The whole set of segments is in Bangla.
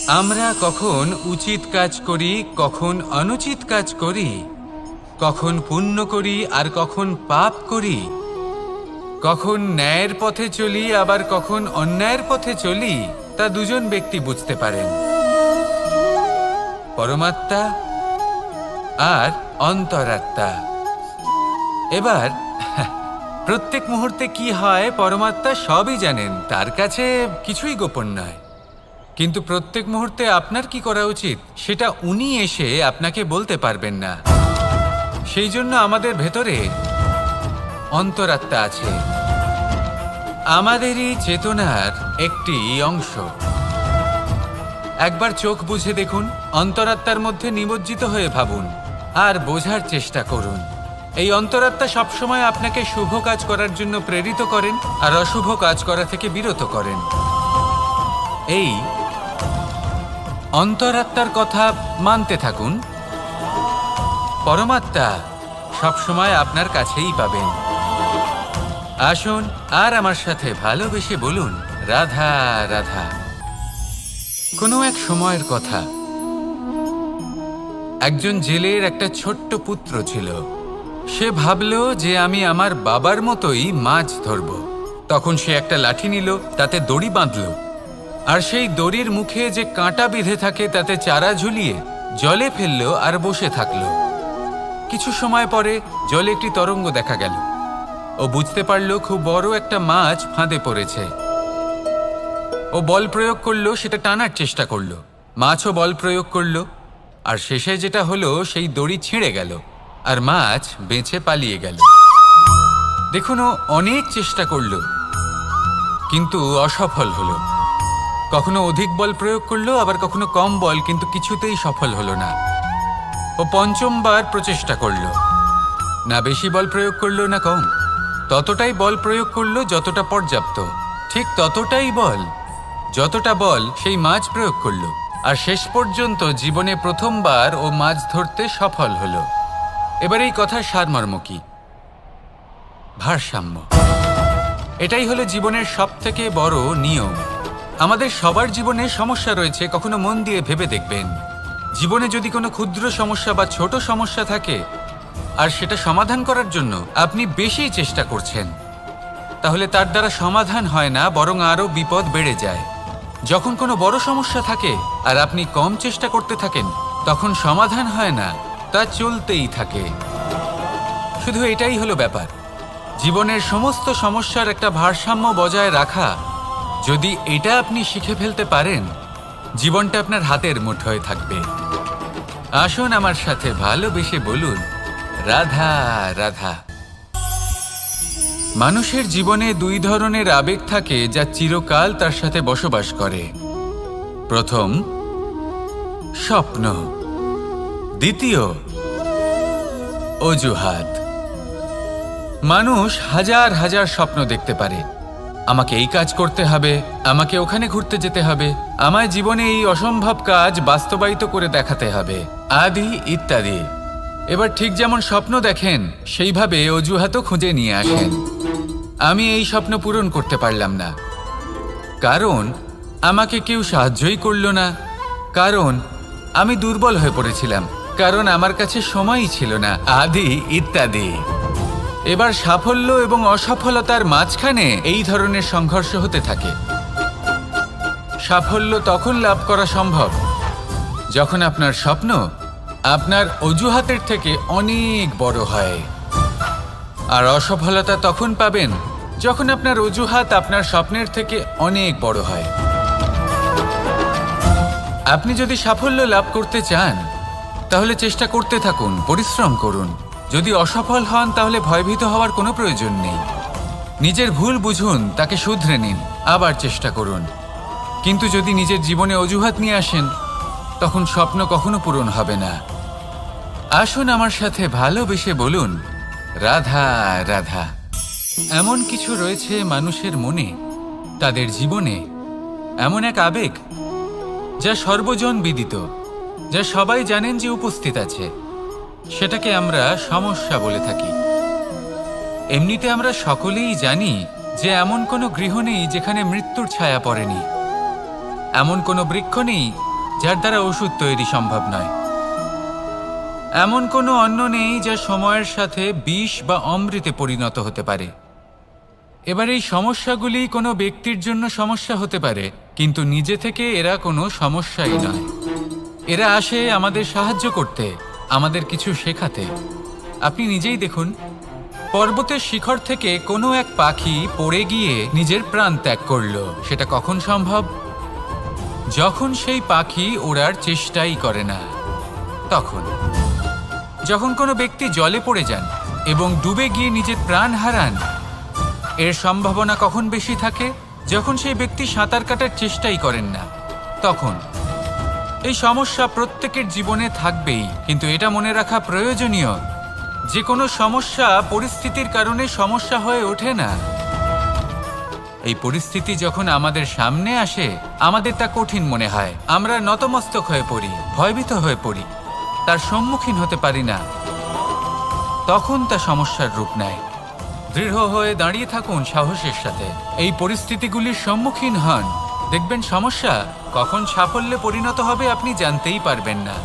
আমরা কখন উচিত কাজ করি, কখন অনুচিত কাজ করি, কখন পুণ্য করি আর কখন পাপ করি, কখন ন্যায়ের পথে চলি আবার কখন অন্যায়ের পথে চলি, তা দুজন ব্যক্তি বুঝতে পারেন, পরমাত্মা আর অন্তরাত্মা। এবার প্রত্যেক মুহূর্তে কি হয় পরমাত্মা সবই জানেন, তার কাছে কিছুই গোপন নয়। কিন্তু প্রত্যেক মুহূর্তে আপনার কি করা উচিত সেটা উনি এসে আপনাকে বলতে পারবেন না। সেই জন্য আমাদের ভেতরে অন্তরাত্মা আছে, আমাদেরই চেতনার একটি অংশ। একবার চোখ বুঝে দেখুন, অন্তরাত্মার মধ্যে নিমজ্জিত হয়ে ভাবুন আর বোঝার চেষ্টা করুন। এই অন্তরাত্মা সবসময় আপনাকে শুভ কাজ করার জন্য প্রেরিত করেন আর অশুভ কাজ করা থেকে বিরত করেন। এই অন্তরাত্মার কথা মানতে থাকুন, পরমাত্মা সবসময় আপনার কাছেই পাবেন। আসুন আর আমার সাথে ভালোবেসে বলুন, রাধা রাধা। কোনো এক সময়ের কথা, একজন জেলের একটা ছোট্ট পুত্র ছিল। সে ভাবল যে আমি আমার বাবার মতোই মাছ ধরব। তখন সে একটা লাঠি নিল, তাতে দড়ি বাঁধল আর সেই দড়ির মুখে যে কাঁটা বিঁধে থাকে তাতে চারা ঝুলিয়ে জলে ফেললো আর বসে থাকলো। কিছু সময় পরে জলে একটি তরঙ্গ দেখা গেল। ও বুঝতে পারল খুব বড় একটা মাছ ফাঁদে পড়েছে। ও বল প্রয়োগ করলো, সেটা টানার চেষ্টা করলো। মাছও বল প্রয়োগ করলো আর শেষে যেটা হলো, সেই দড়ি ছিঁড়ে গেল আর মাছ বেঁচে পালিয়ে গেল। দেখুন, ও অনেক চেষ্টা করলো কিন্তু অসফল হলো। কখনো অধিক বল প্রয়োগ করলো, আবার কখনো কম বল, কিন্তু কিছুতেই সফল হলো না। ও পঞ্চমবার প্রচেষ্টা করলো, না বেশি বল প্রয়োগ করলো না কম, ততটাই বল প্রয়োগ করলো যতটা পর্যাপ্ত, ঠিক ততটাই বল, যতটা বল সেই মাছ প্রয়োগ করলো। আর শেষ পর্যন্ত জীবনে প্রথমবার ও মাছ ধরতে সফল হলো। এবার এই কথার সারমর্ম কি? ভারসাম্য। এটাই হলো জীবনের সবথেকে বড় নিয়ম। আমাদের সবার জীবনে সমস্যা রয়েছে, কখনো মন দিয়ে ভেবে দেখবেন। জীবনে যদি কোনো ক্ষুদ্র সমস্যা বা ছোট সমস্যা থাকে আর সেটা সমাধান করার জন্য আপনি বেশি চেষ্টা করছেন, তাহলে তার দ্বারা সমাধান হয় না, বরং আরও বিপদ বেড়ে যায়। যখন কোনো বড় সমস্যা থাকে আর আপনি কম চেষ্টা করতে থাকেন, তখন সমাধান হয় না, তা চলতেই থাকে। শুধু এটাই হলো ব্যাপার। জীবনের সমস্ত সমস্যার একটা ভারসাম্য বজায় রাখা, যদি এটা আপনি শিখে ফেলতে পারেন, জীবনটা আপনার হাতের মুঠোয় থাকবে। আসুন আমার সাথে ভালোবেসে বলুন, রাধা রাধা। মানুষের জীবনে দুই ধরনের আবেগ থাকে যা চিরকাল তার সাথে বসবাস করে। প্রথম, স্বপ্ন। দ্বিতীয়, অজুহাত। মানুষ হাজার হাজার স্বপ্ন দেখতে পারে। আমাকে এই কাজ করতে হবে, আমাকে ওখানে ঘুরতে যেতে হবে, আমায় জীবনে এই অসম্ভব কাজ বাস্তবায়িত করে দেখাতে হবে, আদি ইত্যাদি। এবার ঠিক যেমন স্বপ্ন দেখেন, সেইভাবে অজুহাতও খুঁজে নিয়ে আসেন। আমি এই স্বপ্ন পূরণ করতে পারলাম না, কারণ আমাকে কেউ সাহায্যই করল না, কারণ আমি দুর্বল হয়ে পড়েছিলাম, কারণ আমার কাছে সময়ই ছিল না, আদি ইত্যাদি। এবার সাফল্য এবং অসফলতার মাঝখানে এই ধরনের সংঘর্ষ হতে থাকে। সাফল্য তখন লাভ করা সম্ভব যখন আপনার স্বপ্ন আপনার অজুহাতের থেকে অনেক বড় হয়, আর অসফলতা তখন পাবেন যখন আপনার অজুহাত আপনার স্বপ্নের থেকে অনেক বড় হয়। আপনি যদি সাফল্য লাভ করতে চান, তাহলে চেষ্টা করতে থাকুন, পরিশ্রম করুন। যদি অসফল হন, তাহলে ভয়ভীত হওয়ার কোনো প্রয়োজন নেই। নিজের ভুল বুঝুন, তাকে শুধরে নিন, আবার চেষ্টা করুন। কিন্তু যদি নিজের জীবনে অজুহাত নিয়ে আসেন, তখন স্বপ্ন কখনো পূরণ হবে না। আসুন আমার সাথে ভালোবেসে বলুন, রাধা রাধা। এমন কিছু রয়েছে মানুষের মনে, তাদের জীবনে এমন এক আবেগ যা সর্বজন বিদিত, যা সবাই জানেন যে উপস্থিত আছে। সেটাকে আমরা সমস্যা বলে থাকি। এমনিতে আমরা সকলেই জানি যে এমন কোনো গৃহ নেই যেখানে মৃত্যুর ছায়া পড়েনি, এমন কোনো বৃক্ষ নেই যার দ্বারা ওষুধ তৈরি সম্ভব নয়। এমন কোনো অন্ন নেই যা সময়ের সাথে বিষ বা অমৃতে পরিণত হতে পারে। এবার এই সমস্যাগুলি কোনো ব্যক্তির জন্য সমস্যা হতে পারে, কিন্তু নিজে থেকে এরা কোনো সমস্যাই নয়। এরা আসে আমাদের সাহায্য করতে, আমাদের কিছু শেখাতে। আপনি নিজেই দেখুন, পর্বতের শিখর থেকে কোনো এক পাখি পড়ে গিয়ে নিজের প্রাণ ত্যাগ করলো। সেটা কখন সম্ভব? যখন সেই পাখি ওড়ার চেষ্টাই করে না। তখন যখন কোনো ব্যক্তি জলে পড়ে যান এবং ডুবে গিয়ে নিজের প্রাণ হারান, এর সম্ভাবনা কখন বেশি থাকে? যখন সেই ব্যক্তি সাঁতার কাটার চেষ্টাই করেন না। তখন এই সমস্যা প্রত্যেকের জীবনে থাকবেই, কিন্তু এটা মনে রাখা প্রয়োজনীয় যে কোনো সমস্যা পরিস্থিতির কারণে সমস্যা হয়ে ওঠে না। এই পরিস্থিতি যখন আমাদের সামনে আসে, আমাদের তা কঠিন মনে হয়। আমরা নতমস্তক হয়ে পড়ি, ভয়ভীত হয়ে পড়ি, তার সম্মুখীন হতে পারি না। তখন তা সমস্যার রূপ নেয়। দৃঢ় হয়ে দাঁড়িয়ে থাকুন সাহসের সাথে, এই পরিস্থিতিগুলির সম্মুখীন হন। দেখবেন সমস্যা কখন সাফল্যে পরিণত হবে আপনি জানতেই পারবেন না।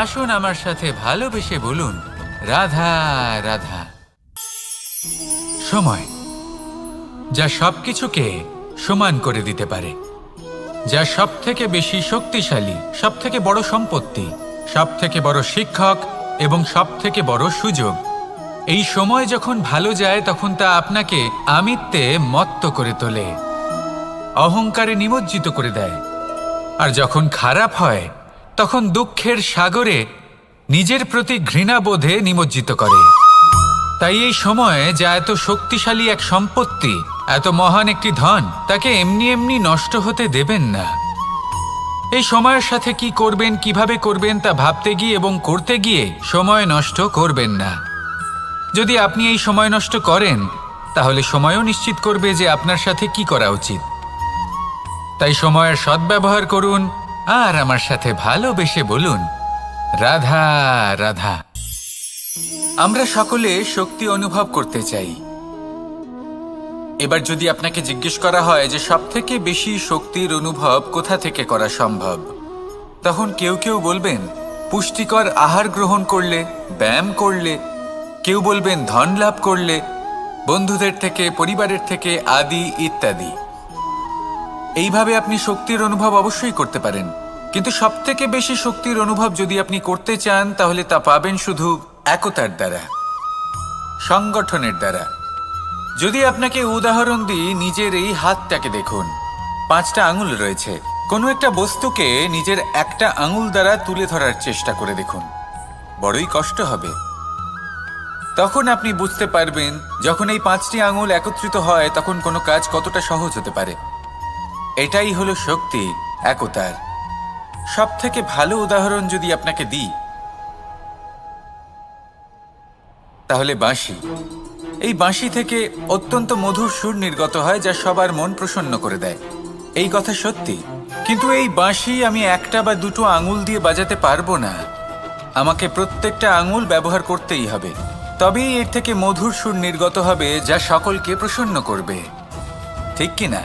আসুন আমার সাথে ভালোবেসে বলুন, রাধা রাধা। সময় যা সবকিছুকে সমান করে দিতে পারে, যা সব থেকে বেশি শক্তিশালী, সব থেকে বড় সম্পত্তি, সব থেকে বড় শিক্ষক এবং সব থেকে বড় সুযোগ। এই সময় যখন ভালো যায় তখন তা আপনাকে আমিত্বে মত্ত করে তোলে, অহংকারে নিমজ্জিত করে দেয়। আর যখন খারাপ হয় তখন দুঃখের সাগরে নিজের প্রতি ঘৃণাবোধে নিমজ্জিত করে। তাই এই সময়ে যা এত শক্তিশালী এক সম্পত্তি, এত মহান একটি ধন, তাকে এমনি এমনি নষ্ট হতে দেবেন না। এই সময়ের সাথে কি করবেন, কিভাবে করবেন তা ভাবতে গিয়ে এবং করতে গিয়ে সময় নষ্ট করবেন না। যদি আপনি এই সময় নষ্ট করেন, তাহলে সময়ও নিশ্চিত করবে যে আপনার সাথে কি করা উচিত। তাই সময়ের সদ্ব্যবহার করুন আর আমার সাথে ভালোবেসে বলুন, রাধা রাধা। আমরা সকলে শক্তি অনুভব করতে চাই। এবার যদি আপনাকে জিজ্ঞেস করা হয় যে সবথেকে বেশি শক্তির অনুভব কোথা থেকে করা সম্ভব, তখন কেউ কেউ বলবেন পুষ্টিকর আহার গ্রহণ করলে, ব্যায়াম করলে, কেউ বলবেন ধন লাভ করলে, বন্ধুদের থেকে, পরিবারের থেকে, আদি ইত্যাদি। এইভাবে আপনি শক্তির অনুভব অবশ্যই করতে পারেন, কিন্তু সবথেকে বেশি শক্তির অনুভব যদি আপনি করতে চান, তাহলে তা পাবেন শুধু একতার দ্বারা, সংগঠনের দ্বারা। যদি আপনাকে উদাহরণ দিই, নিজের এই হাতটাকে দেখুন, 5টা আঙুল রয়েছে। কোনো একটা বস্তুকে নিজের একটা আঙুল দ্বারা তুলে ধরার চেষ্টা করে দেখুন, বড়ই কষ্ট হবে। তখন আপনি বুঝতে পারবেন যখন এই 5টি আঙুল একত্রিত হয় তখন কোনো কাজ কতটা সহজ হতে পারে। এটাই হলো শক্তি, একতার। সব থেকে ভালো উদাহরণ যদি আপনাকে দিই, তাহলে বাঁশি। এই বাঁশি থেকে অত্যন্ত মধুর সুর নির্গত হয় যা সবার মন প্রসন্ন করে দেয়। এই কথা সত্যি, কিন্তু এই বাঁশি আমি একটা বা দুটো আঙুল দিয়ে বাজাতে পারবো না। আমাকে প্রত্যেকটা আঙুল ব্যবহার করতেই হবে, তবেই এর থেকে মধুর সুর নির্গত হবে যা সকলকে প্রসন্ন করবে, ঠিক কিনা?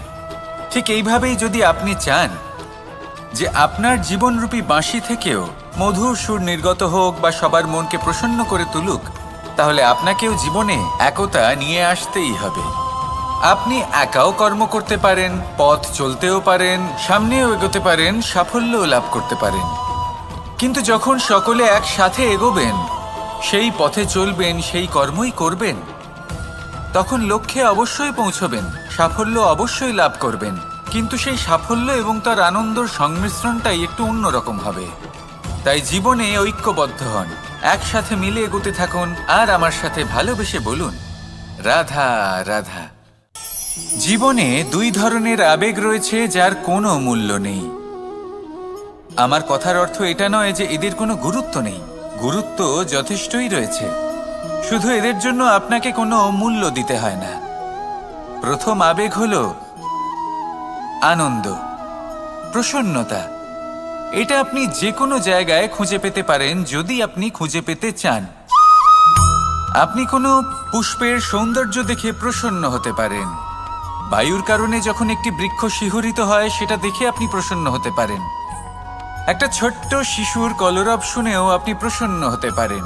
ঠিক এইভাবেই যদি আপনি চান যে আপনার জীবনরূপী বাঁশি থেকেও মধুর সুর নির্গত হোক বা সবার মনকে প্রসন্ন করে তুলুক, তাহলে আপনাকেও জীবনে একতা নিয়ে আসতেই হবে। আপনি একাও কর্ম করতে পারেন, পথ চলতেও পারেন, সামনেও এগোতে পারেন, সাফল্যও লাভ করতে পারেন। কিন্তু যখন সকলে একসাথে এগোবেন, সেই পথে চলবেন, সেই কর্মই করবেন, তখন লক্ষ্যে অবশ্যই পৌঁছবেন, সাফল্য অবশ্যই লাভ করবেন। কিন্তু সেই সাফল্য এবং তার আনন্দর সংমিশ্রণটাই একটু অন্যরকম হবে। তাই জীবনে ঐক্যবদ্ধ হন, একসাথে মিলে এগোতে থাকুন আর আমার সাথে ভালোবেসে বলুন, রাধা রাধা। জীবনে 2 ধরনের আবেগ রয়েছে যার কোনো মূল্য নেই। আমার কথার অর্থ এটা নয় যে এদের কোনো গুরুত্ব নেই, গুরুত্ব যথেষ্টই রয়েছে, শুধু এদের জন্য আপনাকে কোনো মূল্য দিতে হয় না। প্রথম আবেগ হলো আনন্দ, প্রসন্নতা। এটা আপনি যে কোনো জায়গায় খুঁজে পেতে পারেন যদি আপনি খুঁজে পেতে চান। আপনি কোনো পুষ্পের সৌন্দর্য দেখে প্রসন্ন হতে পারেন, বায়ুর কারণে যখন একটি বৃক্ষ শিহরিত হয় সেটা দেখে আপনি প্রসন্ন হতে পারেন। একটা ছোট্ট শিশুর কলরব শুনেও আপনি প্রসন্ন হতে পারেন।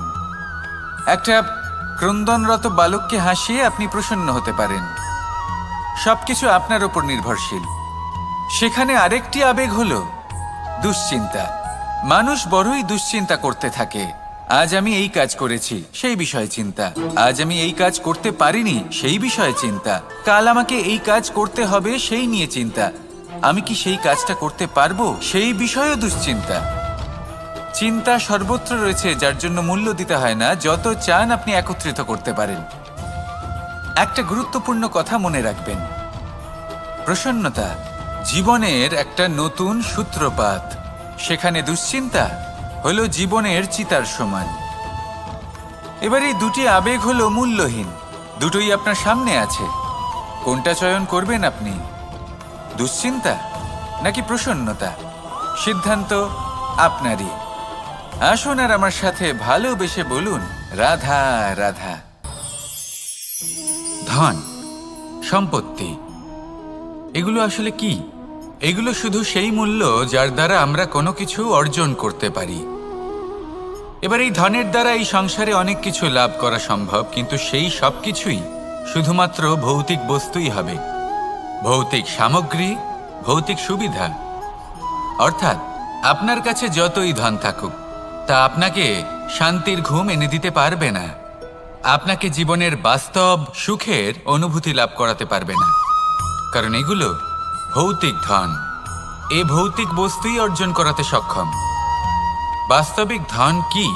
একটা ক্রন্দনরত বালককে হাসিয়ে আপনি প্রসন্ন হতে পারেন। সবকিছু আপনার ওপর নির্ভরশীল। সেখানে আরেকটি আবেগ হলো দুশ্চিন্তা। মানুষ বড়ই দুশ্চিন্তা করতে থাকে। আজ আমি এই কাজ করেছি, সেই বিষয়ে চিন্তা। আজ আমি এই কাজ করতে পারিনি, সেই বিষয়ে চিন্তা। কাল আমাকে এই কাজ করতে হবে, সেই নিয়ে চিন্তা। আমি কি সেই কাজটা করতে পারবো, সেই বিষয়েও দুশ্চিন্তা। চিন্তা সর্বত্র রয়েছে, যার জন্য মূল্য দিতে হয় না। যত চান আপনি একত্রিত করতে পারেন। একটা গুরুত্বপূর্ণ কথা মনে রাখবেন, প্রসন্নতা জীবনের একটা নতুন সূত্রপাত। সেখানে দুশ্চিন্তা হলো জীবনের চিতার সমান। এবার এই দুটি আবেগ হলো মূল্যহীন, দুটোই আপনার সামনে আছে। কোনটা চয়ন করবেন আপনি, দুশ্চিন্তা নাকি প্রসন্নতা? সিদ্ধান্ত আপনারই। আসুন আর আমার সাথে ভালোবেসে বলুন, রাধা রাধা। ধন, সম্পত্তি, এগুলো আসলে কি? এগুলো শুধু সেই মূল্য যার দ্বারা আমরা কোনো কিছু অর্জন করতে পারি। এবার এই ধনের দ্বারা এই সংসারে অনেক কিছু লাভ করা সম্ভব, কিন্তু সেই সব কিছুই শুধুমাত্র ভৌতিক বস্তুই হবে। ভৌতিক সামগ্রী, ভৌতিক সুবিধা। অর্থাৎ আপনার কাছে যতই ধন থাকুক, তা আপনাকে শান্তির ঘুম এনে দিতে পারবে না। আপনাকে জীবনের বাস্তব সুখের অনুভূতি লাভ করাতে পারবে না, কারণ এগুলো ভৌতিক ধন। এ ভৌতিক বস্তুই অর্জন করাতে সক্ষম। বাস্তবিক ধন কি?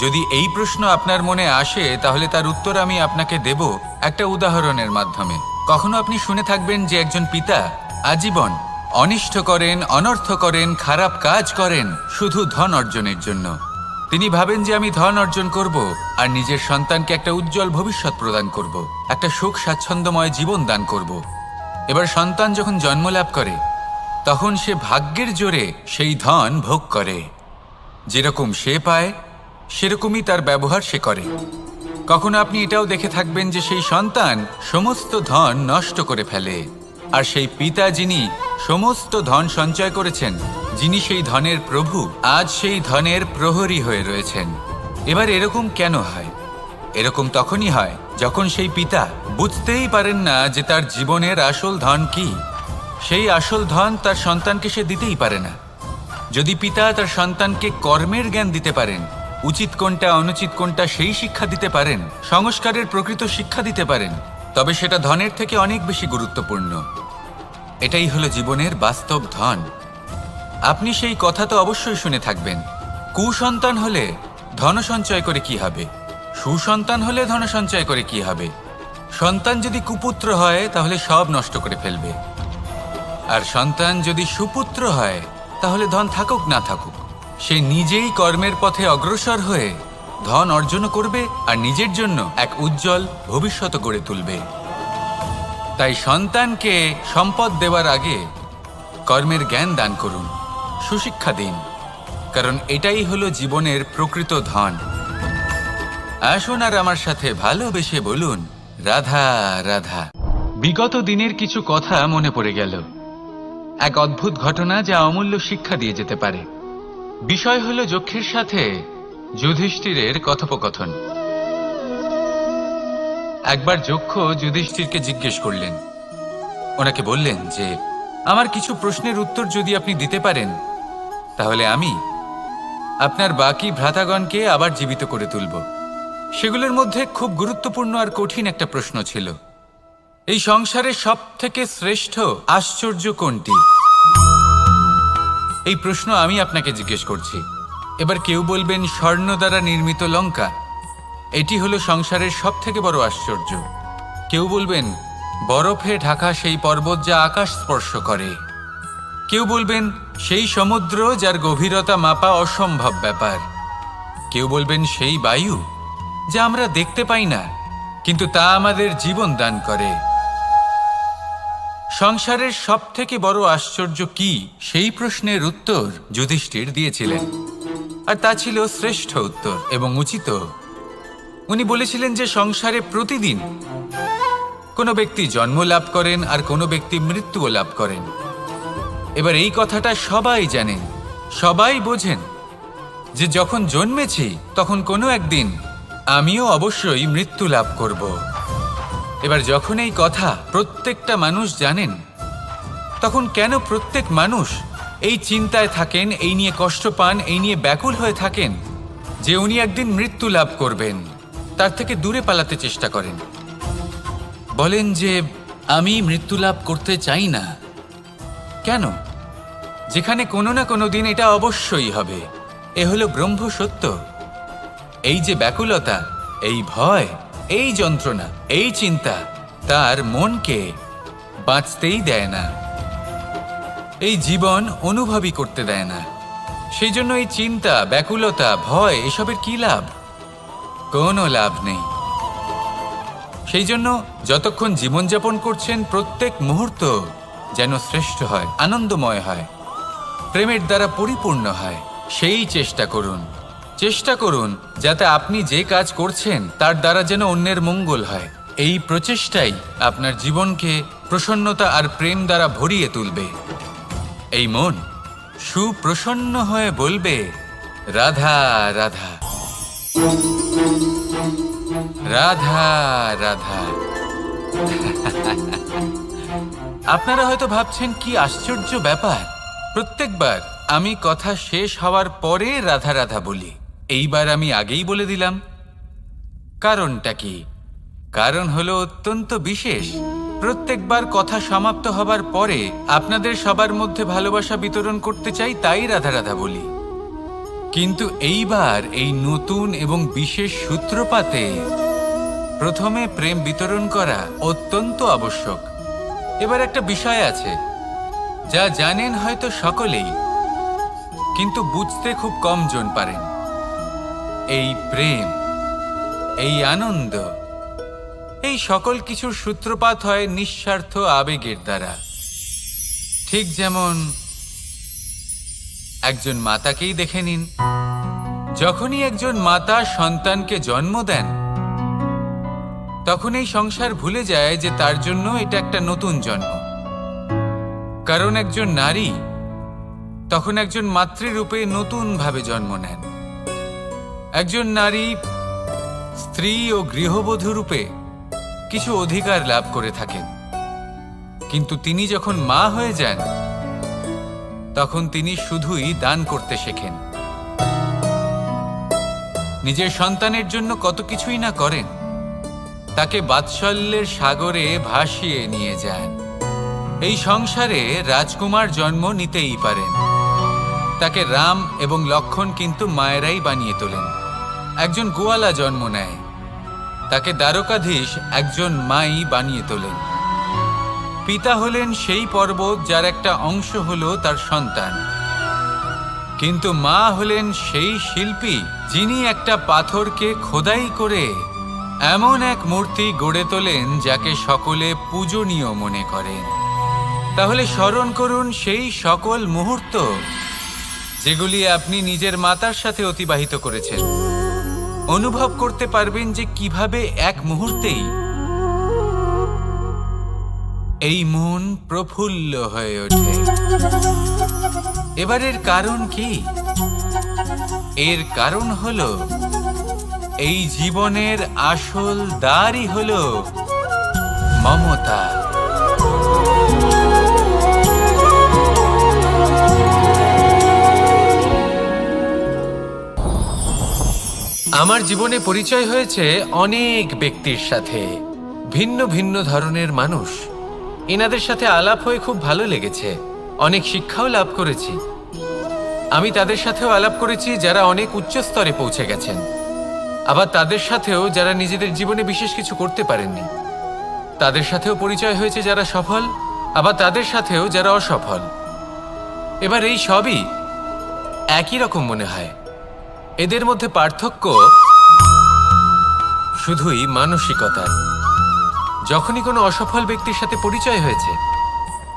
যদি এই প্রশ্ন আপনার মনে আসে, তাহলে তার উত্তর আমি আপনাকে দেব একটা উদাহরণের মাধ্যমে। কখনো আপনি শুনে থাকবেন যে একজন পিতা আজীবন অনিষ্ট করেন, অনর্থ করেন, খারাপ কাজ করেন শুধু ধন অর্জনের জন্য। তিনি ভাবেন যে আমি ধন অর্জন করব আর নিজের সন্তানকে একটা উজ্জ্বল ভবিষ্যৎ প্রদান করব, একটা সুখ স্বাচ্ছন্দ্যময় জীবন দান করব। এবার সন্তান যখন জন্ম লাভ করে, তখন সে ভাগ্যের জোরে সেই ধন ভোগ করে। যেরকম সে পায়, সেরকমই তার ব্যবহার সে করে। কখনো আপনি এটাও দেখে থাকবেন যে সেই সন্তান সমস্ত ধন নষ্ট করে ফেলে, আর সেই পিতা যিনি সমস্ত ধন সঞ্চয় করেছেন, যিনি সেই ধনের প্রভু, আজ সেই ধনের প্রহরী হয়ে রয়েছেন। এবার এরকম কেন হয়? এরকম তখনই হয় যখন সেই পিতা বুঝতেই পারেন না যে তার জীবনের আসল ধন কি। সেই আসল ধন তার সন্তানকে সে দিতেই পারে না। যদি পিতা তার সন্তানকে কর্মের জ্ঞান দিতে পারেন, উচিত কোনটা অনুচিত কোনটা সেই শিক্ষা দিতে পারেন, সংস্কারের প্রকৃত শিক্ষা দিতে পারেন, তবে সেটা ধনের থেকে অনেক বেশি গুরুত্বপূর্ণ। এটাই হলো জীবনের বাস্তব ধন। আপনি সেই কথা তো অবশ্যই শুনে থাকবেন, কুসন্তান হলে ধন সঞ্চয় করে কি হবে, সুসন্তান হলে ধন সঞ্চয় করে কি হবে। সন্তান যদি কুপুত্র হয় তাহলে সব নষ্ট করে ফেলবে, আর সন্তান যদি সুপুত্র হয় তাহলে ধন থাকুক না থাকুক, সে নিজেই কর্মের পথে অগ্রসর হয়ে ধন অর্জন করবে আর নিজের জন্য এক উজ্জ্বল ভবিষ্যৎ গড়ে তুলবে। তাই সন্তানকে সম্পদ দেওয়ার আগে কর্মের জ্ঞান দান করুন, সুশিক্ষা দিন, কারণ এটাই হলো জীবনের প্রকৃত ধন। আসুন আর আমার সাথে ভালোবেসে বলুন, রাধা রাধা। বিগত দিনের কিছু কথা মনে পড়ে গেল, এক অদ্ভুত ঘটনা যা অমূল্য শিক্ষা দিয়ে যেতে পারে। বিষয় হলো যক্ষের সাথে যুধিষ্ঠিরের কথোপকথন। একবার যক্ষ যুধিষ্ঠিরকে জিজ্ঞেস করলেন, ওনাকে বললেন যে আমার কিছু প্রশ্নের উত্তর যদি আপনি দিতে পারেন, তাহলে আমি আপনার বাকি ভ্রাতাগণকে আবার জীবিত করে তুলব। সেগুলোর মধ্যে খুব গুরুত্বপূর্ণ আর কঠিন একটা প্রশ্ন ছিল, এই সংসারে সব থেকে শ্রেষ্ঠ আশ্চর্য কোনটি? এই প্রশ্ন আমি আপনাকে জিজ্ঞেস করছি। এবার কেউ বলবেন স্বর্ণ দ্বারা নির্মিত লঙ্কা, এটি হলো সংসারের সব থেকে বড় আশ্চর্য। কেউ বলবেন বরফে ঢাকা সেই পর্বত যা আকাশ স্পর্শ করে। কেউ বলবেন সেই সমুদ্র যার গভীরতা মাপা অসম্ভব ব্যাপার। কেউ বলবেন সেই বায়ু যা আমরা দেখতে পাই না, কিন্তু তা আমাদের জীবন দান করে। সংসারের সব থেকে বড় আশ্চর্য কি, সেই প্রশ্নের উত্তর যুধিষ্ঠির দিয়েছিলেন, আর তা ছিল শ্রেষ্ঠ উত্তর এবং উচিত। উনি বলেছিলেন যে সংসারে প্রতিদিন কোনো ব্যক্তি জন্ম লাভ করেন আর কোনো ব্যক্তি মৃত্যুও লাভ করেন। এবার এই কথাটা সবাই জানেন, সবাই বোঝেন যে যখন জন্মেছি তখন কোনো একদিন আমিও অবশ্যই মৃত্যু লাভ করব। এবার যখন এই কথা প্রত্যেকটা মানুষ জানেন, তখন কেন প্রত্যেক মানুষ এই চিন্তায় থাকেন, এই নিয়ে কষ্ট পান, এই নিয়ে ব্যাকুল হয়ে থাকেন যে উনি একদিন মৃত্যু লাভ করবেন, তার থেকে দূরে পালাতে চেষ্টা করেন। বলেন যে আমি মৃত্যু লাভ করতে চাই না। কেন? যেখানে কোনো না কোনো দিন এটা অবশ্যই হবে। এ হলো ব্রহ্ম সত্য। এই যে ব্যাকুলতা, এই ভয়, এই যন্ত্রণা, এই চিন্তা তার মনকে বাঁচতেই দেয় না, এই জীবন অনুভবই করতে দেয় না। সেই জন্য এই চিন্তা, ব্যাকুলতা, ভয় এসবের কি লাভ? কোনো লাভ নেই। সেই জন্য যতক্ষণ জীবনযাপন করছেন প্রত্যেক মুহূর্ত যেন শ্রেষ্ঠ হয়, আনন্দময় হয়, প্রেমের দ্বারা পরিপূর্ণ হয়, সেই চেষ্টা করুন। চেষ্টা করুন যাতে আপনি যে কাজ করছেন তার দ্বারা যেন অন্যের মঙ্গল হয়। এই প্রচেষ্টাই আপনার জীবনকে প্রসন্নতা আর প্রেম দ্বারা ভরিয়ে তুলবে। এই মন সুপ্রসন্ন হয়ে বলবে, রাধা রাধা, রাধা রাধা। আপনারা হয়তো ভাবছেন কি আশ্চর্য ব্যাপার, প্রত্যেকবার আমি কথা শেষ হওয়ার পরে রাধা রাধা বলি। এইবার আমি আগেই বলে দিলাম। কারণটা কি? কারণ হলো অত্যন্ত বিশেষ। প্রত্যেকবার কথা সমাপ্ত হবার পরে আপনাদের সবার মধ্যে ভালোবাসা বিতরণ করতে চাই, তাই রাধা রাধা বলি। কিন্তু এইবার এই নতুন এবং বিশেষ সূত্রপাতে প্রথমে প্রেম বিতরণ করা অত্যন্ত আবশ্যক। এবার একটা বিষয় আছে যা জানেন হয়তো সকলেই, কিন্তু বুঝতে খুব কম জন পারেন। এই প্রেম, এই আনন্দ, এই সকল কিছুর সূত্রপাত হয় নিঃস্বার্থ আবেগের দ্বারা। ঠিক যেমন একজন মাতাকেই দেখে নিন। যখনই একজন মাতা সন্তানকে জন্ম দেন, তখন এই সংসার ভুলে যায় যে তার জন্য এটা একটা নতুন জন্ম। কারণ একজন নারী তখন একজন মাতৃরূপে নতুনভাবে জন্ম নেন। একজন নারী স্ত্রী ও গৃহবধূ রূপে কিছু অধিকার লাভ করে থাকেন, কিন্তু তিনি যখন মা হয়ে যান তখন তিনি শুধুই দান করতে শেখেন। নিজের সন্তানের জন্য কত কিছুই না করেন, তাকে বাৎসল্যের সাগরে ভাসিয়ে নিয়ে যান। এই সংসারে রাজকুমার জন্ম নিতেই পারেন, তাকে রাম এবং লক্ষ্মণ কিন্তু মায়েরাই বানিয়ে তোলেন। একজন গোয়ালা জন্ম নেয়, তাকে দ্বারকাধীশ একজন মাই বানিয়ে তোলেন। পিতা হলেন সেই পর্বত যার একটা অংশ হলো তার সন্তান, কিন্তু মা হলেন সেই শিল্পী যিনি একটা পাথরকে খোদাই করে এমন এক মূর্তি গড়ে তোলেন যাকে সকলে পূজনীয় মনে করেন। তাহলে স্মরণ করুন সেই সকল মুহূর্ত যেগুলি আপনি নিজের মাতার সাথে অতিবাহিত করেছেন। অনুভব করতে পারবেন যে কিভাবে এক মুহূর্তেই এই মন প্রফুল্ল হয়ে ওঠে। এবারের কারণ কি? এর কারণ হলো এই জীবনের আসল দ্বারই হলো মমতা। আমার জীবনে পরিচয় হয়েছে অনেক ব্যক্তির সাথে, ভিন্ন ভিন্ন ধরনের মানুষ। এনাদের সাথে আলাপ হয়ে খুব ভালো লেগেছে, অনেক শিক্ষাও লাভ করেছি। আমি তাদের সাথেও আলাপ করেছি যারা অনেক উচ্চ স্তরে পৌঁছে গেছেন, আবার তাদের সাথেও যারা নিজেদের জীবনে বিশেষ কিছু করতে পারেননি। তাদের সাথেও পরিচয় হয়েছে যারা সফল, আবার তাদের সাথেও যারা অসফল। এবার এই সবই একই রকম মনে হয়। এদের মধ্যে পার্থক্য শুধুই মানসিকতার। যখনই কোনো অসফল ব্যক্তির সাথে পরিচয় হয়েছে,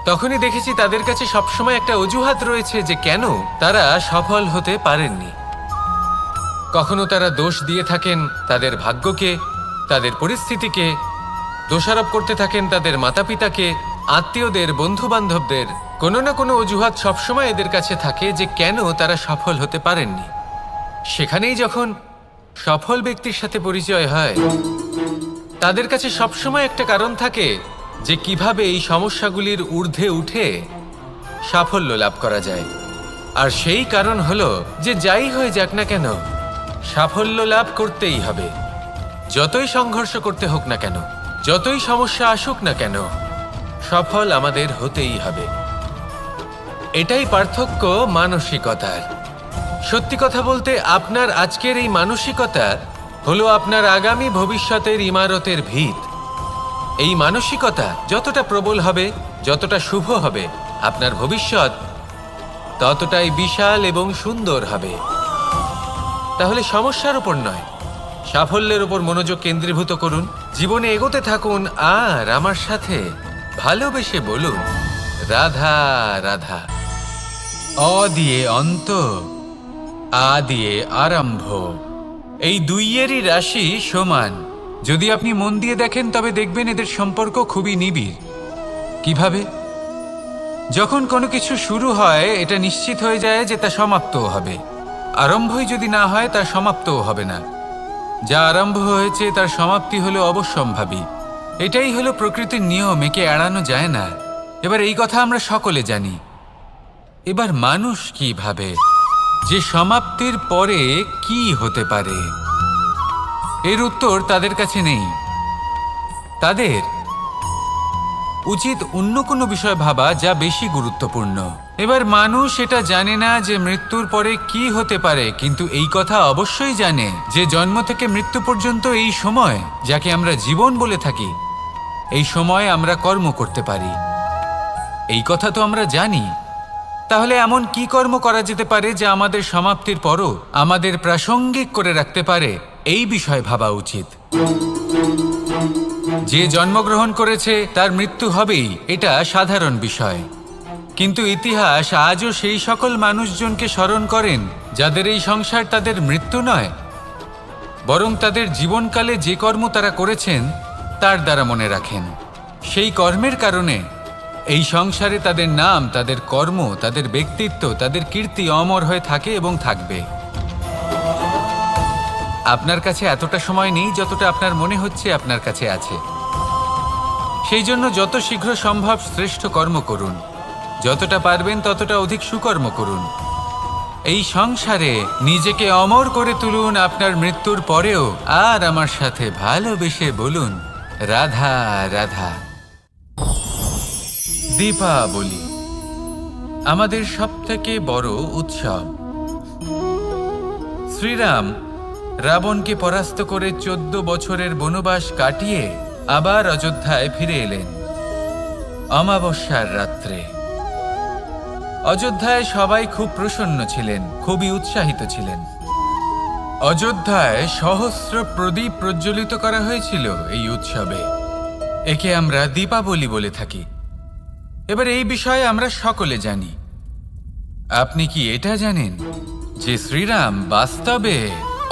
তখনই দেখেছি তাদের কাছে সবসময় একটা অজুহাত রয়েছে যে কেন তারা সফল হতে পারেননি। কখনো তারা দোষ দিয়ে থাকেন তাদের ভাগ্যকে, তাদের পরিস্থিতিকে, দোষারোপ করতে থাকেন তাদের মাতা পিতাকে, আত্মীয়দের, বন্ধু বান্ধবদের, কোনো না কোনো অজুহাত সবসময় এদের কাছে থাকে যে কেন তারা সফল হতে পারেননি। সেখানেই যখন সফল ব্যক্তির সাথে পরিচয় হয়, তাদের কাছে সবসময় একটা কারণ থাকে যে কিভাবে এই সমস্যাগুলির ঊর্ধ্বে উঠে সাফল্য লাভ করা যায়। আর সেই কারণ হলো যে যাই হয়ে যাক না কেন, সাফল্য লাভ করতেই হবে। যতই সংঘর্ষ করতে হোক না কেন, যতই সমস্যা আসুক না কেন, সফল আমাদের হতেই হবে। এটাই পার্থক্য মানসিকতার। সত্যি কথা বলতে আপনার আজকের এই মানসিকতা হলো আপনার আগামী ভবিষ্যতের ইমারতের ভিত। এই মানসিকতা যতটা প্রবল হবে, যতটা শুভ হবে, আপনার ভবিষ্যৎ ততটাই বিশাল এবং সুন্দর হবে। তাহলে সমস্যার উপর নয়, সাফল্যের উপর মনোযোগ কেন্দ্রীভূত করুন, জীবনে এগোতে থাকুন আর আমার সাথে ভালোবেসে বলুন রাধা রাধা। অ দিয়ে অন্ত, আ দিয়ে আরম্ভ। এই দুইয়েরই রাশি সমান। যদি আপনি মন দিয়ে দেখেন তবে দেখবেন এদের সম্পর্ক খুবই নিবিড়। কিভাবে? যখন কোনো কিছু শুরু হয় এটা নিশ্চিত হয়ে যায় যে তা সমাপ্তও হবে। আরম্ভই যদি না হয় তা সমাপ্তও হবে না। যা আরম্ভ হয়েছে তার সমাপ্তি হলো অবশ্যম্ভাবী। এটাই হলো প্রকৃতির নিয়ম, একে এড়ানো যায় না। এবার এই কথা আমরা সকলে জানি। এবার মানুষ কি ভাবে যে সমাপ্তির পরে কি হতে পারে, এর উত্তর তাদের কাছে নেই। তাদের উচিত অন্য কোনো বিষয় ভাবা যা বেশি গুরুত্বপূর্ণ। এবার মানুষ এটা জানে না যে মৃত্যুর পরে কি হতে পারে, কিন্তু এই কথা অবশ্যই জানে যে জন্ম থেকে মৃত্যু পর্যন্ত এই সময়, যাকে আমরা জীবন বলে থাকি, এই সময় আমরা কর্ম করতে পারি। এই কথা তো আমরা জানি। তাহলে এমন কি কর্ম করা যেতে পারে যা আমাদের সমাপ্তির পরও আমাদের প্রাসঙ্গিক করে রাখতে পারে, এই বিষয়ে ভাবা উচিত। যে জন্মগ্রহণ করেছে তার মৃত্যু হবেই, এটা সাধারণ বিষয়। কিন্তু ইতিহাস আজও সেই সকল মানুষজনকে স্মরণ করেন যাদের এই সংসার তাদের মৃত্যু নয়, বরং তাদের জীবনকালে যে কর্ম তারা করেছেন তার দ্বারা মনে রাখেন। সেই কর্মের কারণে এই সংসারে তাদের নাম, তাদের কর্ম, তাদের ব্যক্তিত্ব, তাদের কীর্তি অমর হয়ে থাকে এবং থাকবে। আপনার কাছে এতটা সময় নেই যতটা আপনার মনে হচ্ছে আপনার কাছে আছে। সেই জন্য যত শীঘ্র সম্ভব শ্রেষ্ঠ কর্ম করুন, যতটা পারবেন ততটা অধিক সুকর্ম করুন। এই সংসারে নিজেকে অমর করে তুলুন আপনার মৃত্যুর পরেও, আর আমার সাথে ভালোবেসে বলুন রাধা রাধা। দীপাবলি আমাদের সবথেকে বড় উৎসব। শ্রীরাম রাবণকে পরাস্ত করে 14 বছরের বনবাস কাটিয়ে আবার অযোধ্যায় ফিরে এলেন অমাবস্যার রাত্রে। অযোধ্যায় সবাই খুব প্রসন্ন ছিলেন, খুবই উৎসাহিত ছিলেন। অযোধ্যায় সহস্র প্রদীপ প্রজ্বলিত করা হয়েছিল এই উৎসবে। একে আমরা দীপাবলি বলে থাকি। এবার এই বিষয়ে আমরা সকলে জানি। আপনি কি এটা জানেন যে শ্রীরাম বাস্তবে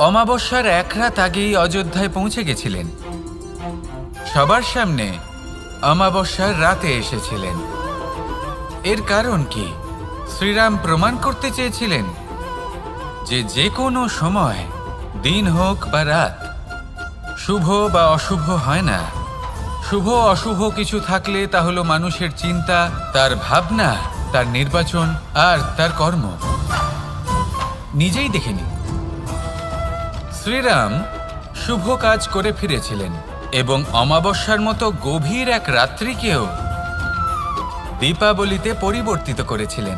অমাবস্যার এক রাত আগেই অযোধ্যায় পৌঁছে গেছিলেন? সবার সামনে অমাবস্যার রাতে এসেছিলেন। এর কারণ কি? শ্রীরাম প্রমাণ করতে চেয়েছিলেন যে যে কোনো সময়, দিন হোক বা রাত, শুভ বা অশুভ হয় না। শুভ অশুভ কিছু থাকলে তা হলো মানুষের চিন্তা, তার ভাবনা, তার নির্বাচন আর তার কর্ম। নিজেই দেখে নিন, শ্রীরাম শুভ কাজ করে ফিরেছিলেন এবং অমাবস্যার মতো গভীর এক রাত্রিকেও দীপাবলিতে পরিবর্তিত করেছিলেন।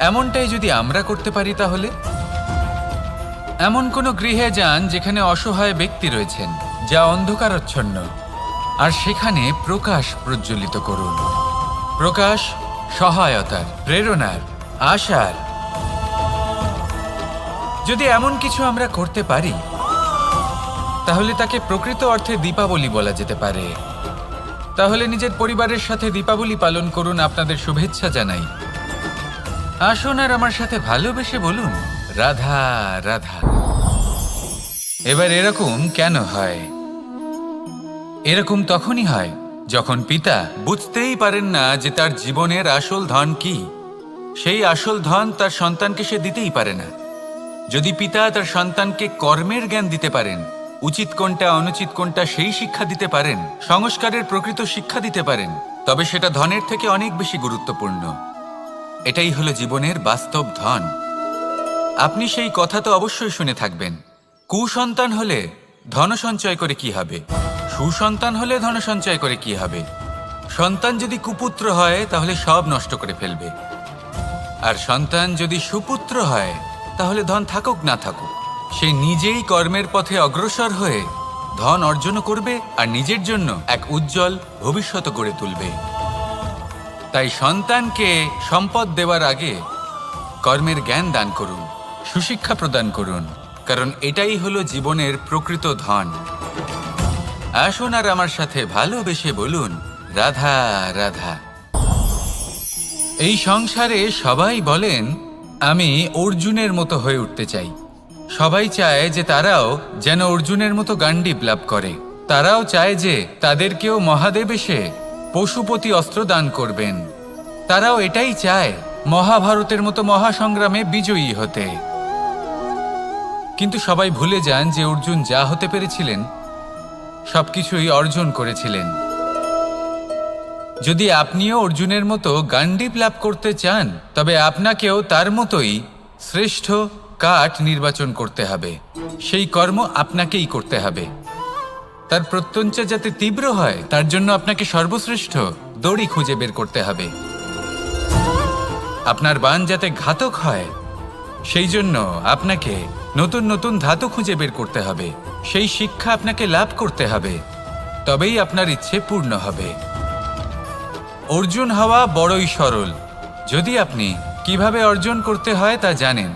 এমনটাই যদি আমরা করতে পারি, তাহলে এমন কোনো গৃহে যান যেখানে অসহায় ব্যক্তি রয়েছেন, যা অন্ধকারাচ্ছন্ন, আর সেখানে প্রকাশ প্রজ্বলিত করুন। প্রকাশ সহায়তার, প্রেরণার, আশার। যদি এমন কিছু আমরা করতে পারি তাহলে তাকে প্রকৃত অর্থে দীপাবলি বলা যেতে পারে। তাহলে নিজের পরিবারের সাথে দীপাবলি পালন করুন। আপনাদের শুভেচ্ছা জানাই। আসুন আর আমার সাথে ভালোবেসে বলুন রাধা রাধা। এবার এরকম কেন হয়? এরকম তখনই হয় যখন পিতা বুঝতেই পারেন না যে তার জীবনের আসল ধন কি, সেই আসল ধন তার সন্তানকে সে দিতেই পারে না। যদি পিতা তার সন্তানকে কর্মের জ্ঞান দিতে পারেন, উচিত কোনটা অনুচিত কোনটা সেই শিক্ষা দিতে পারেন, সংস্কারের প্রকৃত শিক্ষা দিতে পারেন, তবে সেটা ধনের থেকে অনেক বেশি গুরুত্বপূর্ণ। এটাই হলো জীবনের বাস্তব ধন। আপনি সেই কথা তো অবশ্যই শুনে থাকবেন, কুসন্তান হলে ধন সঞ্চয় করে কি হবে, সুসন্তান হলে ধন সঞ্চয় করে কি হবে। সন্তান যদি কুপুত্র হয় তাহলে সব নষ্ট করে ফেলবে, আর সন্তান যদি সুপুত্র হয় তাহলে ধন থাকুক না থাকুক সে নিজেই কর্মের পথে অগ্রসর হয়ে ধন অর্জন করবে আর নিজের জন্য এক উজ্জ্বল ভবিষ্যৎ গড়ে তুলবে। তাই সন্তানকে সম্পদ দেওয়ার আগে কর্মের জ্ঞান দান করুন, সুশিক্ষা প্রদান করুন, কারণ এটাই হলো জীবনের প্রকৃত ধন। আসুন আর আমার সাথে ভালোবেসে বলুন, রাধা রাধা। এই সংসারে সবাই বলেন আমি অর্জুনের মতো হয়ে উঠতে চাই। সবাই চায় যে তারাও যেন অর্জুনের মতো গান্ডীব লাভ করে। তারাও চায় যে তাদেরকেও মহাদেব এসে পশুপতি অস্ত্র দান করবেন। তারাও এটাই চায় মহাভারতের মতো মহাসংগ্রামে বিজয়ী হতে। কিন্তু সবাই ভুলে যান যে অর্জুন যা হতে পেরেছিলেন সবকিছুই অর্জন করেছিলেন। যদি আপনিও অর্জুনের মতো গান্ডীব লাভ করতে চান তবে আপনাকেও তার মতোই শ্রেষ্ঠ কাঠ নির্বাচন করতে হবে। সেই কর্ম আপনাকেই করতে হবে। তার প্রত্যঞ্চা যাতে তীব্র হয় তার জন্য আপনাকে সর্বশ্রেষ্ঠ দড়ি খুঁজে বের করতে হবে। আপনার বাণ যাতে ঘাতক হয় সেই জন্য আপনাকে নতুন নতুন ধাতু খুঁজে বের করতে হবে। সেই শিক্ষা আপনাকে লাভ করতে হবে, তবেই আপনার ইচ্ছে পূর্ণ হবে। অর্জুন হওয়া বড়ই সরল যদি আপনি কিভাবে অর্জন করতে হয় তা জানেন।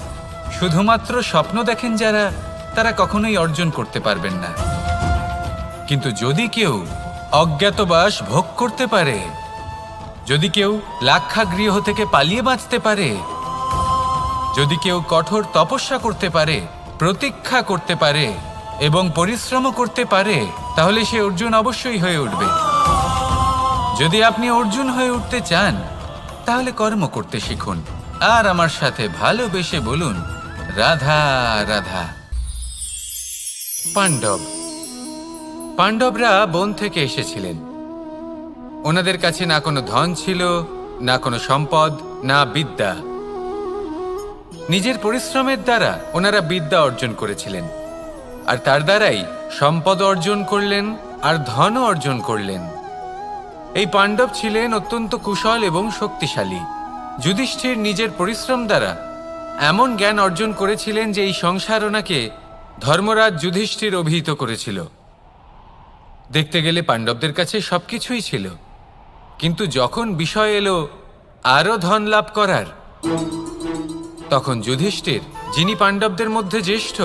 শুধুমাত্র স্বপ্ন দেখেন যারা, তারা কখনোই অর্জন করতে পারবেন না। কিন্তু যদি কেউ অজ্ঞাতবাস ভোগ করতে পারে, যদি কেউ লাক্ষাগৃহ থেকে পালিয়ে বাঁচতে পারে, যদি কেউ কঠোর তপস্যা করতে পারে, প্রতীক্ষা করতে পারে এবং পরিশ্রম করতে পারে, তাহলে সে অর্জুন অবশ্যই হয়ে উঠবে। যদি আপনি অর্জুন হয়ে উঠতে চান তাহলে কর্ম করতে শিখুন আর আমার সাথে ভালোবেসে বলুন, রাধা রাধা। পাণ্ডবরা বন থেকে এসেছিলেন। ওনাদের কাছে না কোনো ধন ছিল, না কোনো সম্পদ, না বিদ্যা। নিজের পরিশ্রমের দ্বারা ওনারা বিদ্যা অর্জন করেছিলেন, আর তার দ্বারাই সম্পদ অর্জন করলেন আর ধনও অর্জন করলেন। এই পাণ্ডব ছিলেন অত্যন্ত কুশল এবং শক্তিশালী। যুধিষ্ঠির নিজের পরিশ্রম দ্বারা এমন জ্ঞান অর্জন করেছিলেন যে এই সংসার ওনাকে ধর্মরাজ যুধিষ্ঠির অভিহিত করেছিল। দেখতে গেলে পাণ্ডবদের কাছে সবকিছুই ছিল, কিন্তু যখন বিষয় এলো আরও ধন লাভ করার, তখন যুধিষ্ঠির, যিনি পাণ্ডবদের মধ্যে জ্যেষ্ঠ,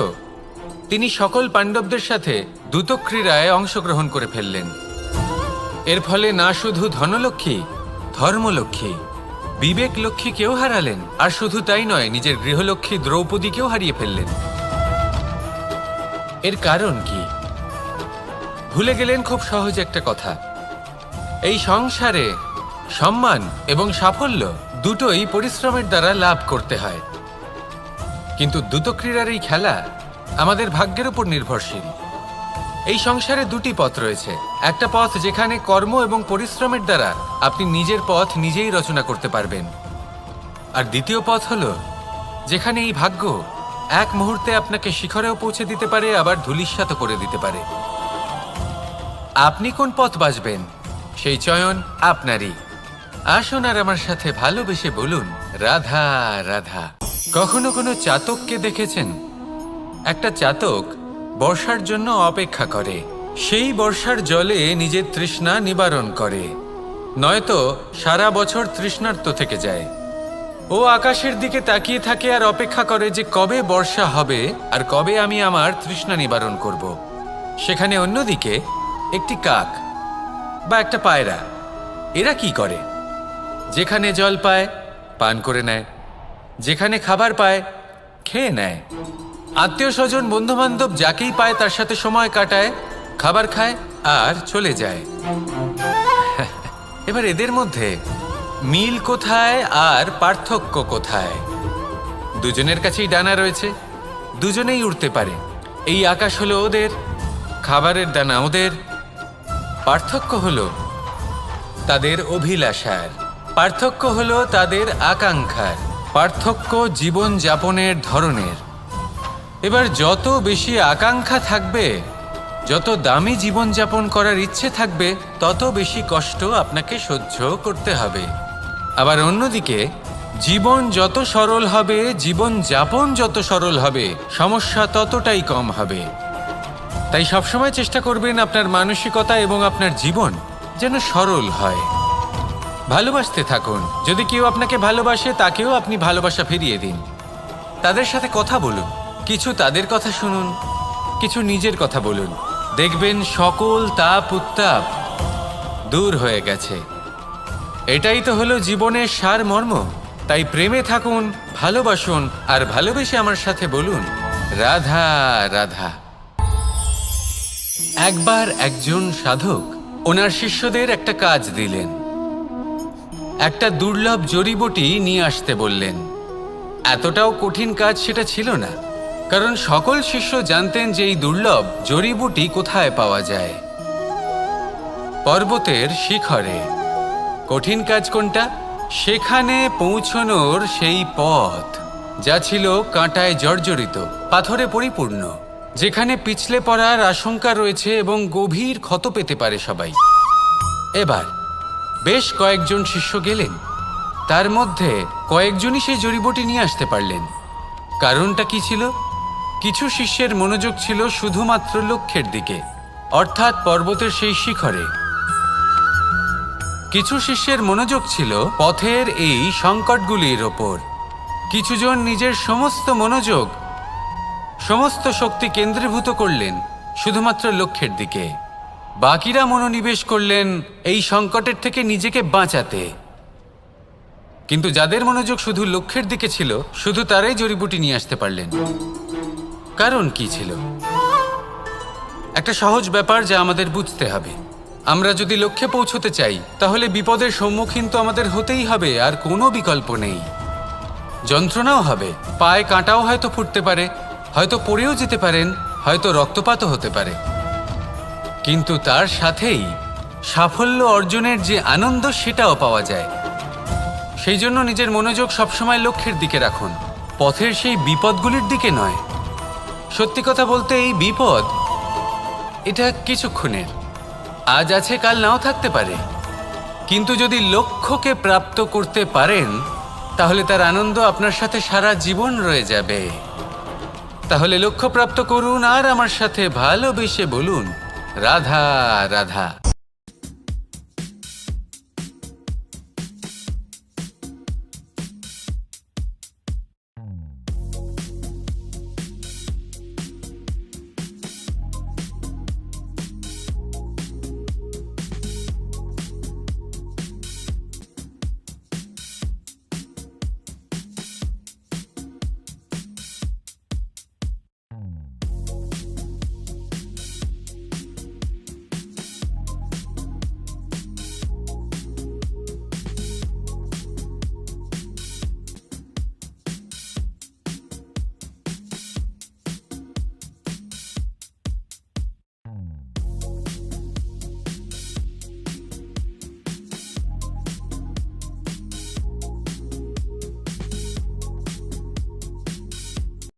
তিনি সকল পাণ্ডবদের সাথে দ্যুতক্রীড়ায় অংশগ্রহণ করে ফেললেন। এর ফলে না শুধু ধনলক্ষ্মী, ধর্মলক্ষ্মী, বিবেক লক্ষ্মীকেও হারালেন, আর শুধু তাই নয়, নিজের গৃহলক্ষ্মী দ্রৌপদীকেও হারিয়ে ফেললেন। এর কারণ কি? ভুলে গেলেন খুব সহজ একটা কথা, এই সংসারে সম্মান এবং সাফল্য দুটোই পরিশ্রমের দ্বারা লাভ করতে হয়। কিন্তু দ্যুতক্রীড়ার এই খেলা আমাদের ভাগ্যের উপর নির্ভরশীল। এই সংসারে দুটি পথ রয়েছে। একটা পথ যেখানে কর্ম এবং পরিশ্রমের দ্বারা আপনি নিজের পথ নিজেই রচনা করতে পারবেন, আর দ্বিতীয় পথ হলো যেখানে এই ভাগ্য এক মুহূর্তে আপনাকে শিখরেও পৌঁছে দিতে পারে, আবার ধূলিসাৎ করে দিতে পারে। আপনি কোন পথ বাছবেন সেই চয়ন আপনারই। আসুন আর আমার সাথে ভালোবেসে বলুন, রাধা রাধা। কখনো কোনো চাতককে দেখেছেন? একটা চাতক বর্ষার জন্য অপেক্ষা করে, সেই বর্ষার জলে নিজের তৃষ্ণা নিবারণ করে, নয়তো সারা বছর তৃষ্ণার্ত থেকে যায়। ও আকাশের দিকে তাকিয়ে থাকে আর অপেক্ষা করে যে কবে বর্ষা হবে আর কবে আমি আমার তৃষ্ণা নিবারণ করব। সেখানে অন্যদিকে একটি কাক বা একটা পায়রা, এরা কি করে? যেখানে জল পায় পান করে নেয়, যেখানে খাবার পায় খেয়ে নেয়, আত্মীয় স্বজন বন্ধু বান্ধব যাকেই পায় তার সাথে সময় কাটায়, খাবার খায় আর চলে যায়। এবার এদের মধ্যে মিল কোথায় আর পার্থক্য কোথায়? দুজনের কাছেই ডানা রয়েছে, দুজনেই উড়তে পারে। এই আকাশ হলো ওদের, খাবারের দানা ওদের। পার্থক্য হলো তাদের অভিলাষার, পার্থক্য হলো তাদের আকাঙ্ক্ষার, পার্থক্য জীবন যাপনের ধরনের। এবার যত বেশি আকাঙ্ক্ষা থাকবে, যত দামি জীবনযাপন করার ইচ্ছে থাকবে, তত বেশি কষ্ট আপনাকে সহ্য করতে হবে। আবার অন্যদিকে জীবন যত সরল হবে, জীবনযাপন যত সরল হবে, সমস্যা ততটাই কম হবে। তাই সবসময় চেষ্টা করবেন আপনার মানসিকতা এবং আপনার জীবন যেন সরল হয়। ভালোবাসতে থাকুন। যদি কেউ আপনাকে ভালোবাসে, তাকেও আপনি ভালোবাসা ফিরিয়ে দিন। তাদের সাথে কথা বলুন, কিছু তাদের কথা শুনুন, কিছু নিজের কথা বলুন। দেখবেন সকল তাপ উত্তাপ দূর হয়ে গেছে। এটাই তো হলো জীবনের সারমর্ম। তাই প্রেমে থাকুন, ভালোবাসুন, আর ভালোবেসে আমার সাথে বলুন, রাধা রাধা। একবার একজন সাধক ওনার শিষ্যদের একটা কাজ দিলেন। একটা দুর্লভ জড়িবুটি নিয়ে আসতে বললেন। এতটাও কঠিন কাজ সেটা ছিল না, কারণ সকল শিষ্য জানতেন যে এই দুর্লভ জড়িবুটি কোথায় পাওয়া যায়। পর্বতের শিখরে। কঠিন কাজ কোনটা? সেখানে পৌঁছনোর সেই পথ, যা ছিল কাঁটায় জর্জরিত, পাথরে পরিপূর্ণ, যেখানে পিছলে পড়ার আশঙ্কা রয়েছে এবং গভীর ক্ষত পেতে পারে সবাই। এবার বেশ কয়েকজন শিষ্য গেলেন, তার মধ্যে কয়েকজনই সেই জড়িবুটি নিয়ে আসতে পারলেন। কারণটা কি ছিল? কিছু শিষ্যের মনোযোগ ছিল শুধুমাত্র লক্ষ্যের দিকে, অর্থাৎ পর্বতের সেই শিখরে। কিছু শিষ্যের মনোযোগ ছিল পথের এই সংকটগুলির ওপর। কিছুজন নিজের সমস্ত মনোযোগ, সমস্ত শক্তি কেন্দ্রীভূত করলেন শুধুমাত্র লক্ষ্যের দিকে। বাকিরা মনোনিবেশ করলেন এই সংকটের থেকে নিজেকে বাঁচাতে। কিন্তু যাদের মনোযোগ শুধু লক্ষ্যের দিকে ছিল, শুধু তারাই জড়িবুটি নিয়ে আসতে পারলেন। কারণ কি ছিল? একটা সহজ ব্যাপার যা আমাদের বুঝতে হবে। আমরা যদি লক্ষ্যে পৌঁছতে চাই, তাহলে বিপদের সম্মুখীন তো আমাদের হতেই হবে, আর কোনো বিকল্প নেই। যন্ত্রণাও হবে, পায়ে কাঁটাও হয়তো ফুটতে পারে, হয়তো পড়েও যেতে পারেন, হয়তো রক্তপাতও হতে পারে। কিন্তু তার সাথেই সাফল্য অর্জনের যে আনন্দ, সেটাও পাওয়া যায়। সেই জন্য নিজের মনোযোগ সবসময় লক্ষ্যের দিকে রাখুন, পথের সেই বিপদগুলির দিকে নয়। সত্যি কথা বলতে, এই বিপদ এটা কিছুক্ষণের, আজ আছে কাল নাও থাকতে পারে। কিন্তু যদি লক্ষ্যকে প্রাপ্ত করতে পারেন, তাহলে তার আনন্দ আপনার সাথে সারা জীবন রয়ে যাবে। তাহলে লক্ষ্য প্রাপ্ত করুন আর আমার সাথে ভালোবেসে বলুন, রাধা রাধা।